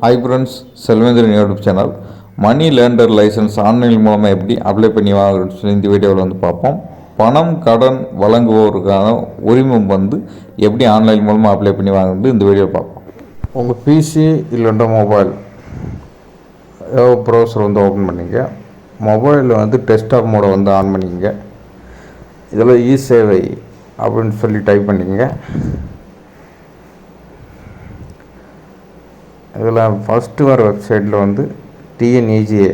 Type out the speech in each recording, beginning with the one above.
Hi friends, Selvendran YouTube channel. Money lender license online மூலமாக எப்படி apply பண்ணி வாங்குறதுன்னு சொல்லி இந்த வீடியோவில் வந்து பார்ப்போம். பணம் கடன் வழங்குவோருக்கான உரிமம் வந்து எப்படி ஆன்லைன் மூலமாக அப்ளை பண்ணி வாங்குறது இந்த வீடியோ பார்ப்போம். உங்கள் பிசி இல்லைன்னா மொபைல் ஏதோ ப்ரௌசர் வந்து ஓப்பன் பண்ணிங்க. மொபைலில் வந்து டெஸ்க்டாப் மோடை வந்து ஆன் பண்ணிங்க. இதில் இ சேவை அப்படின்னு சொல்லி டைப் பண்ணிங்க. இதில் ஃபஸ்ட்டு வர வெப்சைட்டில் வந்து டிஎன்இஜிஏ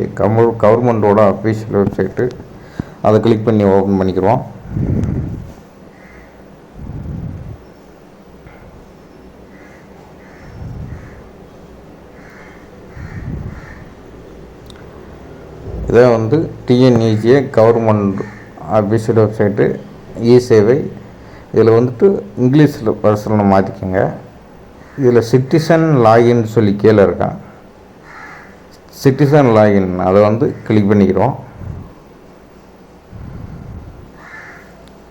கவர்மெண்ட்டோட அஃபீஷியல் வெப்சைட்டு, அதை கிளிக் பண்ணி ஓப்பன் பண்ணிக்கிறோம். இதை வந்து டிஎன்இஜிஏ கவர்மெண்ட் அஃபீஷியல் வெப்சைட்டு இ சேவை. இதில் வந்துட்டு இங்கிலீஷில் பர்சனில் மாற்றிக்கோங்க. இதில் சிட்டிசன் லாகின் சொல்லி கீழே இருக்கான். சிட்டிசன் லாகின் அதை வந்து கிளிக் பண்ணிக்கிறோம்.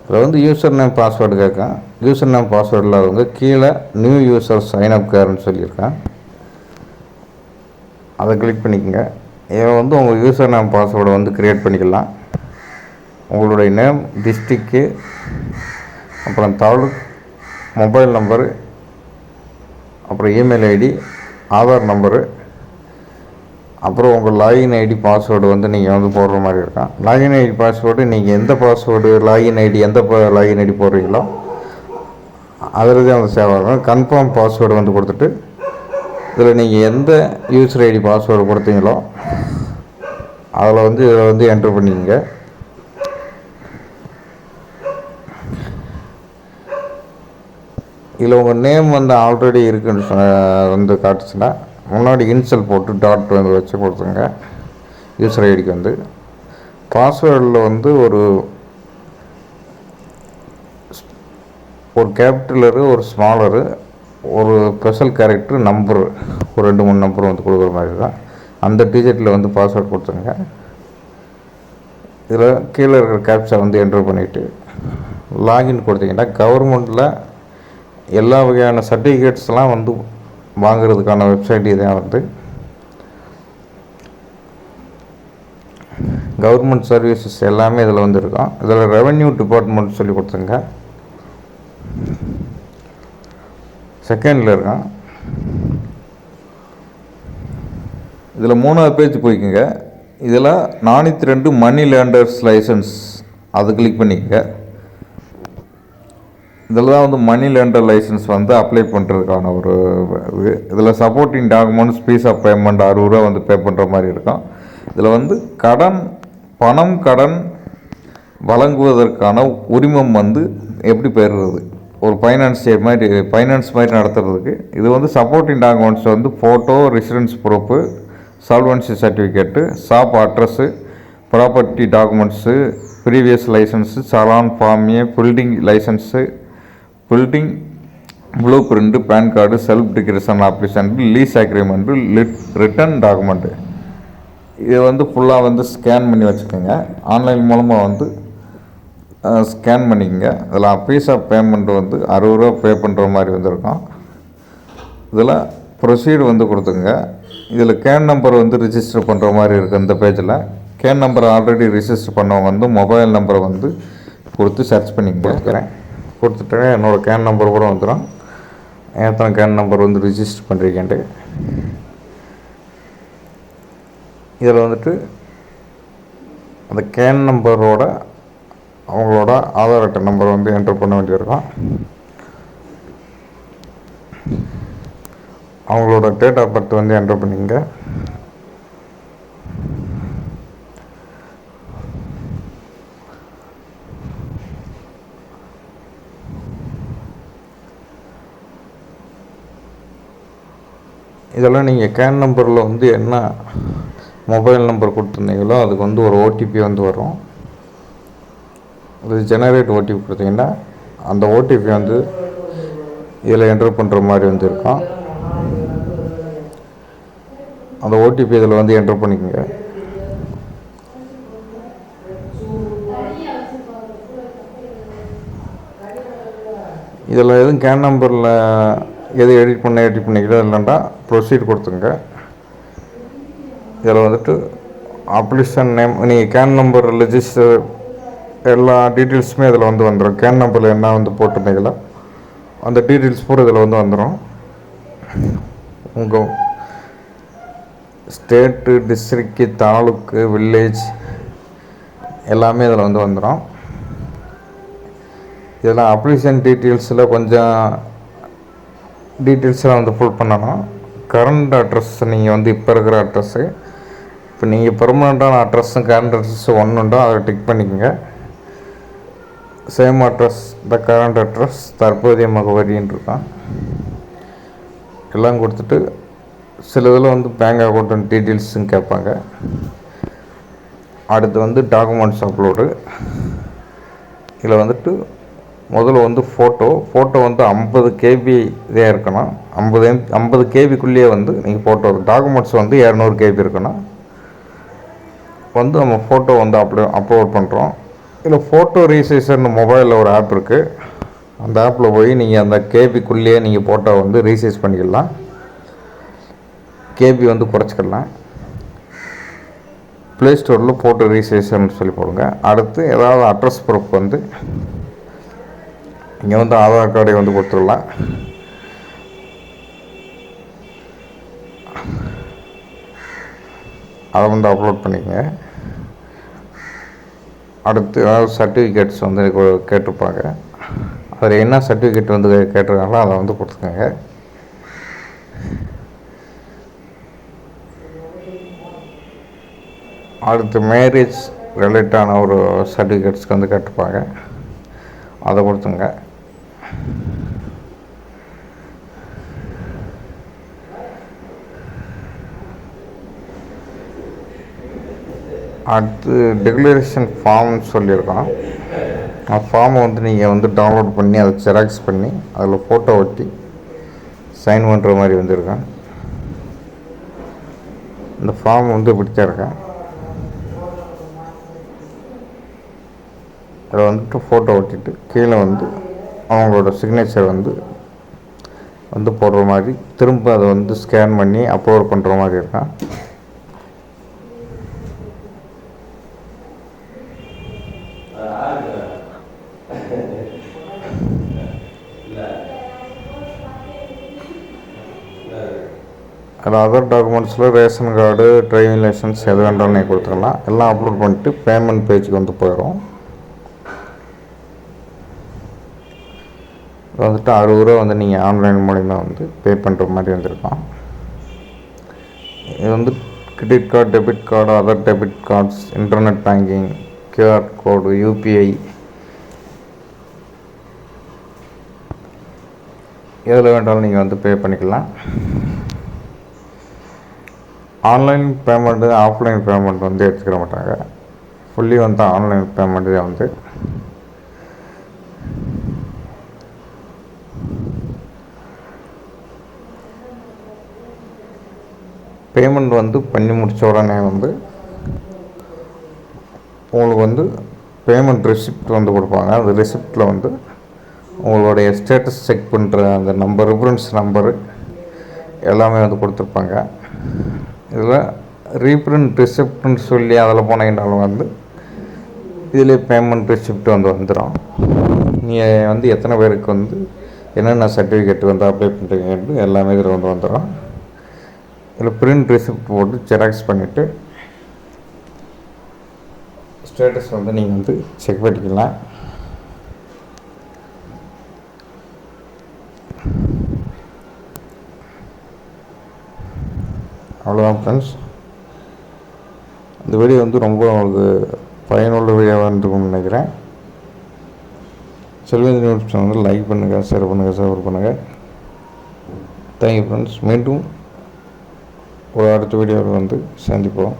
அதில் வந்து யூசர் நேம் பாஸ்வேர்டு கேட்கும். யூசர் நேம் பாஸ்வேர்டு இல்லாதவங்க கீழே நியூ யூசர் சைன் அப் கேர்னு சொல்லியிருக்கேன். அதை கிளிக் பண்ணிக்கோங்க. இதை வந்து உங்கள் யூசர் நேம் பாஸ்வேர்டை வந்து க்ரியேட் பண்ணிக்கலாம். உங்களுடைய நேம், டிஸ்ட்ரிக்கு, அப்புறம் தாலுக், மொபைல் நம்பரு, அப்புறம் இமெயில் ஐடி, ஆதார் நம்பரு, அப்புறம் உங்கள் லாகின் ஐடி பாஸ்வேர்டு வந்து நீங்கள் வந்து போடுற மாதிரி இருக்கும். லாகின் ஐடி பாஸ்வேர்டு நீங்கள் எந்த பாஸ்வேர்டு லாகின் ஐடி எந்த லாகின் ஐடி போடுறீங்களோ அதில் தான் வந்து சேவ் ஆகும். கன்ஃபார்ம் பாஸ்வேர்டு வந்து கொடுத்துட்டு இதில் நீங்கள் எந்த யூசர் ஐடி பாஸ்வேர்டு கொடுத்தீங்களோ அதில் வந்து இதில் வந்து என்ட்ரு பண்ணிக்கங்க. இதில் உங்கள் நேம் வந்து ஆல்ரெடி இருக்குன்னு வந்து காட்டுச்சுன்னா முன்னாடி இன்சல் போட்டு டாட் வந்து வச்சு கொடுத்துங்க. யூசர் ஐடிக்கு வந்து பாஸ்வேர்டில் வந்து ஒரு கேபிட்டலரு, ஒரு ஸ்மாலரு, ஒரு ஸ்பெஷல் கேரக்டர், நம்பரு, ஒரு 2-3 நம்பர் வந்து கொடுக்குற மாதிரி தான். அந்த டிஜிட்டில் வந்து பாஸ்வேர்டு கொடுத்துங்க. இதில் கீழே இருக்கிற கேப்சா வந்து என்ட்ரு பண்ணிவிட்டு லாகின் கொடுத்தீங்கன்னா கவர்மெண்ட்டில் எல்லா வகையான சர்டிஃபிகேட்ஸ்லாம் வந்து வாங்கிறதுக்கான வெப்சைட் இதான் வந்து. கவர்மெண்ட் சர்வீசஸ் எல்லாமே இதில் வந்து இருக்கும். இதில் ரெவென்யூ டிபார்ட்மெண்ட் சொல்லி கொடுத்துங்க. செகண்டில் இருக்கும். இதில் 3வது பேஜ் போய்க்குங்க. இதில் 402 மணி லேண்டர்ஸ் லைசன்ஸ் அதை கிளிக் பண்ணிக்கங்க. இதில் தான் வந்து மணி லேண்டர் லைசன்ஸ் வந்து அப்ளை பண்ணுறதுக்கான ஒரு இது. இதில் supporting documents, fees of payment 60 ரூபா வந்து பே பண்ணுற மாதிரி இருக்கும். இதில் வந்து பணம் கடன் வழங்குவதற்கான உரிமம் வந்து எப்படி பெறுறது, ஒரு ஃபைனான்ஸ் மாதிரி நடத்துறதுக்கு இது வந்து சப்போர்ட்டிங் டாக்குமெண்ட்ஸ் வந்து photo, residence proof, solvency certificate, shop address, property documents, previous license, challan ஃபார்மிய, building blueprint, PAN card, self declaration application, lease agreement, written document, இதை வந்து ஃபுல்லாக வந்து ஸ்கேன் பண்ணி வச்சுக்கோங்க. ஆன்லைன் மூலமாக வந்து ஸ்கேன் பண்ணிக்கோங்க. இதில் ஃபீஸ் ஆஃப் பேமெண்ட் வந்து 60 ரூபா பே பண்ணுற மாதிரி வந்துருக்கும். இதில் ப்ரொசீடு வந்து கொடுத்துங்க. இதில் கேன் நம்பர் வந்து ரிஜிஸ்டர் பண்ணுற மாதிரி இருக்குது. இந்த பேஜில் கேன் நம்பர் ஆல்ரெடி ரிஜிஸ்டர் பண்ணவங்க வந்து மொபைல் நம்பரை வந்து கொடுத்து சர்ச் பண்ணிக்கிறேன். கொடுத்துட்டு என்னோடய கேன் நம்பர் கூட வந்துடும். எத்தனை கேன் நம்பர் வந்து ரிஜிஸ்டர் பண்ணுறீங்கன்ட்டு இதில் வந்துட்டு அந்த கேன் நம்பரோட அவங்களோட ஆதார் அட்டை நம்பர் வந்து என்ட்ரு பண்ண வேண்டியிருக்கும். அவங்களோட டேட் ஆஃப் பர்த் வந்து என்ட்ரு பண்ணிங்க. இதெல்லாம் நீங்கள் கேன் நம்பரில் வந்து என்ன மொபைல் நம்பர் கொடுத்துருந்தீங்களோ அதுக்கு வந்து ஒரு ஓடிபி வந்து வரும். அது ஜெனரேட் ஓடிபி கொடுத்தீங்கன்னா அந்த ஓடிபி வந்து இதில் என்ட்ரு பண்ணுற மாதிரி வந்து இருக்கும். அந்த ஓடிபி இதில் வந்து என்ட்ரு பண்ணிக்கோங்க. இதில் எதுவும் கேன் நம்பரில் எது எடிட் பண்ணிக்கிறோம். இல்லைன்னா ப்ரொசீட் கொடுத்துங்க. இதில் வந்துட்டு அப்ளிகேஷன் நேம், நீங்கள் கேன் நம்பர், ரெஜிஸ்டர் எல்லா டீட்டெயில்ஸுமே இதில் வந்துடும். கேன் நம்பரில் என்ன போட்டிருந்தீங்களோ அந்த டீட்டெயில்ஸ் பூரா இதில் வந்துடும். உங்கள் ஸ்டேட்டு, டிஸ்ட்ரிக்டு, தாலுக்கு, வில்லேஜ் எல்லாமே இதில் வந்துடும். இதெல்லாம் அப்ளிகேஷன் டீட்டெயில்ஸில் கொஞ்சம் டீட்டெயில்ஸ்லாம் ஃபுல் பண்ணணும். கரண்ட் அட்ரஸ், நீங்கள் இப்போ இருக்கிற அட்ரஸ்ஸு, இப்போ நீங்கள் பெர்மனண்ட்டான அட்ரஸும் கரண்ட் அட்ரஸும் ஒன்றுண்டோ அதை டிக் பண்ணிக்கோங்க. Same address, the current address, தற்போதைய முகவரின்னு இருக்கும். எல்லாம் கொடுத்துட்டு சில இதில் பேங்க் அக்கௌண்ட் டீட்டெயில்ஸுன்னு கேட்பாங்க. அடுத்து டாக்குமெண்ட்ஸ் அப்லோடு. இதில் முதல்ல ஃபோட்டோ 50 KB இதே இருக்கணும். 50 KBக்குள்ளேயே நீங்கள் ஃபோட்டோ, டாக்குமெண்ட்ஸ் 200 KB இருக்கணும். நம்ம ஃபோட்டோ அப்லோட் பண்ணுறோம். இதில் ஃபோட்டோ ரீசைசர்னு மொபைலில் ஒரு ஆப் இருக்குது. அந்த ஆப்பில் போய் நீங்கள் அந்த கேபிக்குள்ளேயே நீங்கள் ஃபோட்டோ ரீசைஸ் பண்ணிக்கலாம். கேபி குறைச்சிக்கலாம். ப்ளே ஸ்டோரில் ஃபோட்டோ ரீசைசர்னு சொல்லி போடுங்க. அடுத்து ஏதாவது அட்ரஸ் ப்ரூஃப் இங்கே ஆதார் கார்டை கொடுத்துடலாம். அதை அப்லோட் பண்ணிக்கங்க. அடுத்து ஏதாவது சர்டிஃபிகேட்ஸ் கேட்டிருப்பாங்க. அதில் என்ன சர்டிஃபிகேட் கேட்டிருக்காங்களோ அதை கொடுத்துக்கோங்க. அடுத்து மேரேஜ் ரிலேட்டான ஒரு சர்டிஃபிகேட்ஸ்க்கு கேட்டிருப்பாங்க. அதை கொடுத்துங்க. அடுத்து டிக்ளரேஷன் ஃபார்ம்னு சொல்லியிருக்கோம். அந்த ஃபார்மை நீங்கள் டவுன்லோட் பண்ணி அதை ஜெராக்ஸ் பண்ணி அதில் ஃபோட்டோ ஒட்டி சைன் பண்ணுற மாதிரி இருக்கேன். இந்த ஃபார்ம் இப்படி தான் இருக்கேன். அதில் ஃபோட்டோ ஒட்டிட்டு கீழே அவங்களோட சிக்னேச்சர் போடுற மாதிரி திரும்ப அதை ஸ்கேன் பண்ணி அப்லோட் பண்ணுற மாதிரி இருக்கேன். அதில் அதர் டாக்குமெண்ட்ஸில் ரேஷன் கார்டு, டிரைவிங் லைசன்ஸ் எது வேண்டாலும் நீங்கள் கொடுத்துக்கலாம். எல்லாம் அப்லோட் பண்ணிட்டு பேமெண்ட் பேஜுக்கு போயிடும். ₹60 நீங்கள் ஆன்லைன் மூலிமா பே பண்ணுற மாதிரி வந்திருக்கோம். இது credit card, debit card, other debit cards, internet banking, QR code, UPI எதில் வேண்டாலும் நீங்கள் பே பண்ணிக்கலாம். ஆன்லைன் பேமெண்ட்டு, ஆஃப்லைன் பேமெண்ட் எடுத்துக்கிற மாட்டாங்க. ஃபுல்லி ஆன்லைன் பேமெண்ட்டு தான் பேமெண்ட் பண்ணி முடித்த உடனே உங்களுக்கு பேமெண்ட் ரெசிப்ட் கொடுப்பாங்க. அந்த ரெசிப்டில் உங்களுடைய ஸ்டேட்டஸ் செக் பண்ணுற அந்த நம்பர், ரெஃபரன்ஸ் நம்பரு எல்லாமே கொடுத்துருப்பாங்க. இதில் ரீப்ரிண்ட் ரிசிப்ட்னு சொல்லி அதில் போனீங்கன்னாலும் இதில் பேமெண்ட் ரிசிப்ட் வந்துடும். நீங்கள் எத்தனை பேருக்கு என்னென்ன சர்டிஃபிகேட் அப்ளை பண்ணுறீங்கன்னு எல்லாமே இதில் வந்துடும். இதில் பிரிண்ட் ரிசிப்ட் போட்டு ஜெராக்ஸ் பண்ணிவிட்டு ஸ்டேட்டஸ் நீங்கள் செக் பண்ணிக்கலாம். அவ்வளோதான் ஃப்ரெண்ட்ஸ். இந்த வீடியோ ரொம்ப உங்களுக்கு பயனுள்ள வீடியோவாக இருந்துக்கும்னு நினைக்கிறேன். செல்வேந்திர நியூஸ் சேனல் லைக் பண்ணுங்கள், ஷேர் பண்ணுங்கள், சப்ஸ்கிரைப் பண்ணுங்கள். Thank you friends. மீண்டும் ஒரு அடுத்த வீடியோவில் சந்திப்போம்.